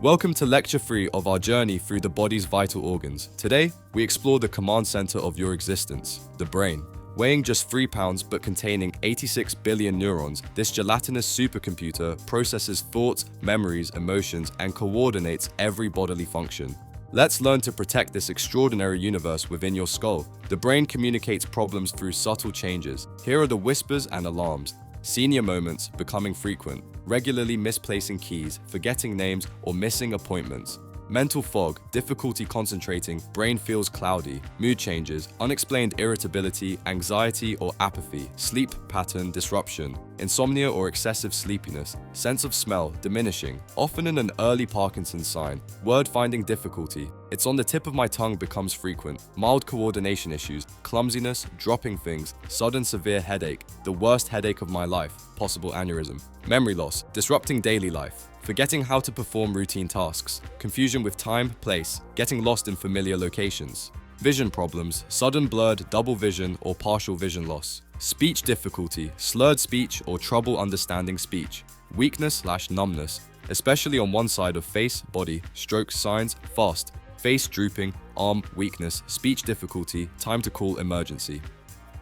Welcome to Lecture 3 of our journey through the body's vital organs. Today, we explore the command center of your existence, the brain. Weighing just 3 pounds but containing 86 billion neurons, this gelatinous supercomputer processes thoughts, memories, emotions, and coordinates every bodily function. Let's learn to protect this extraordinary universe within your skull. The brain communicates problems through subtle changes. Here are the whispers and alarms. Senior moments becoming frequent, regularly misplacing keys, forgetting names, or missing appointments. Mental fog, difficulty concentrating, brain feels cloudy, mood changes, unexplained irritability, anxiety or apathy, sleep pattern disruption, insomnia or excessive sleepiness, sense of smell diminishing, often in an early Parkinson's sign, word finding difficulty, it's on the tip of my tongue becomes frequent, mild coordination issues, clumsiness, dropping things, sudden severe headache, the worst headache of my life, possible aneurysm, memory loss, disrupting daily life, forgetting how to perform routine tasks, confusion with time, place, getting lost in familiar locations, vision problems, sudden blurred, double vision or partial vision loss, speech difficulty, slurred speech or trouble understanding speech, weakness/numbness, especially on one side of face, body, stroke signs, fast, face drooping, arm weakness, speech difficulty, time to call emergency.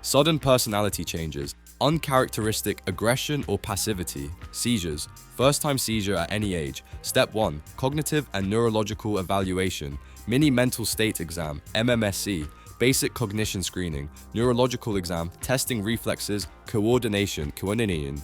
Sudden personality changes, uncharacteristic aggression or passivity, seizures, first-time seizure at any age. Step 1, cognitive and neurological evaluation, mini mental state exam, MMSE, basic cognition screening, neurological exam, testing reflexes, coordination,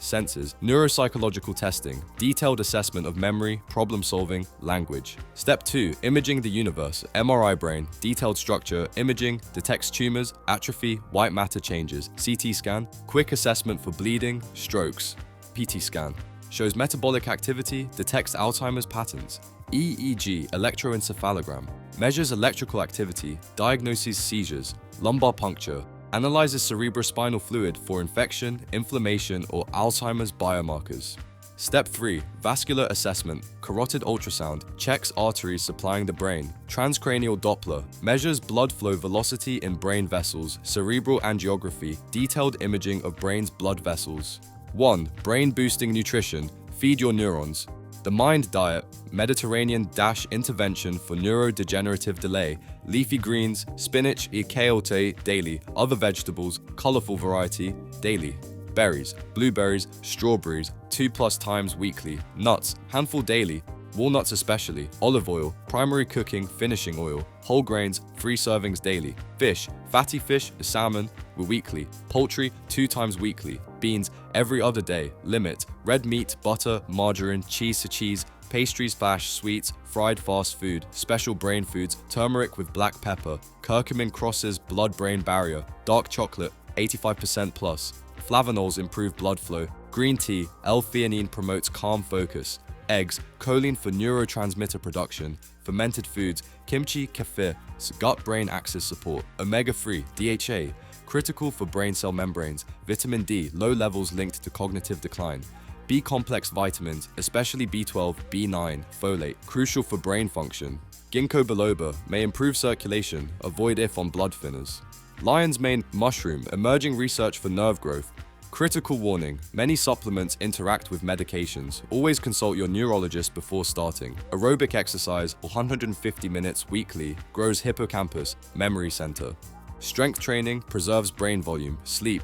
senses, neuropsychological testing, detailed assessment of memory, problem solving, language. Step 2, imaging the universe, MRI brain, detailed structure, imaging, detects tumors, atrophy, white matter changes, CT scan, quick assessment for bleeding, strokes, PT scan, shows metabolic activity, detects Alzheimer's patterns. EEG, electroencephalogram, measures electrical activity, diagnoses seizures, lumbar puncture, analyzes cerebrospinal fluid for infection, inflammation, or Alzheimer's biomarkers. Step 3, vascular assessment, carotid ultrasound, checks arteries supplying the brain, transcranial Doppler, measures blood flow velocity in brain vessels, cerebral angiography, detailed imaging of brain's blood vessels. 1. Brain-boosting nutrition, feed your neurons. The Mind Diet, Mediterranean-intervention for neurodegenerative delay, leafy greens, spinach e chayote daily, other vegetables, colorful variety, daily. Berries, blueberries, strawberries, 2+ times weekly. Nuts, handful daily, walnuts especially. Olive oil, primary cooking, finishing oil. Whole grains, 3 servings daily. Fish, fatty fish, salmon, weekly. Poultry, 2 times weekly. Beans, every other day. Limit, red meat, butter, margarine, cheese, pastries/sweets, fried fast food, special brain foods, turmeric with black pepper, curcumin crosses blood-brain barrier, dark chocolate, 85% plus. Flavonols improve blood flow. Green tea, L-theanine promotes calm focus. Eggs, choline for neurotransmitter production. Fermented foods, kimchi, kefir, gut-brain axis support. Omega-3, DHA, critical for brain cell membranes. Vitamin D, low levels linked to cognitive decline. B-complex vitamins, especially B12, B9, folate, crucial for brain function. Ginkgo biloba may improve circulation, avoid if on blood thinners. Lion's mane mushroom, emerging research for nerve growth. Critical warning, many supplements interact with medications. Always consult your neurologist before starting. Aerobic exercise, 150 minutes weekly, grows hippocampus, memory center. Strength training preserves brain volume, sleep.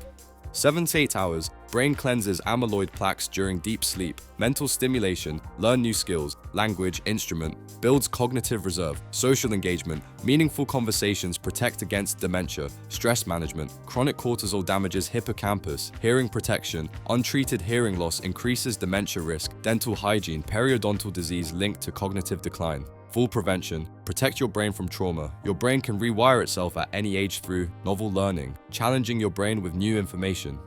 7 to 8 hours, brain cleanses amyloid plaques during deep sleep. Mental stimulation, learn new skills, language, instrument, builds cognitive reserve. Social engagement, meaningful conversations protect against dementia. Stress management, chronic cortisol damages hippocampus. Hearing protection, untreated hearing loss increases dementia risk. Dental hygiene, periodontal disease linked to cognitive decline. Fall prevention, protect your brain from trauma. Your brain can rewire itself at any age through novel learning, challenging your brain with new information.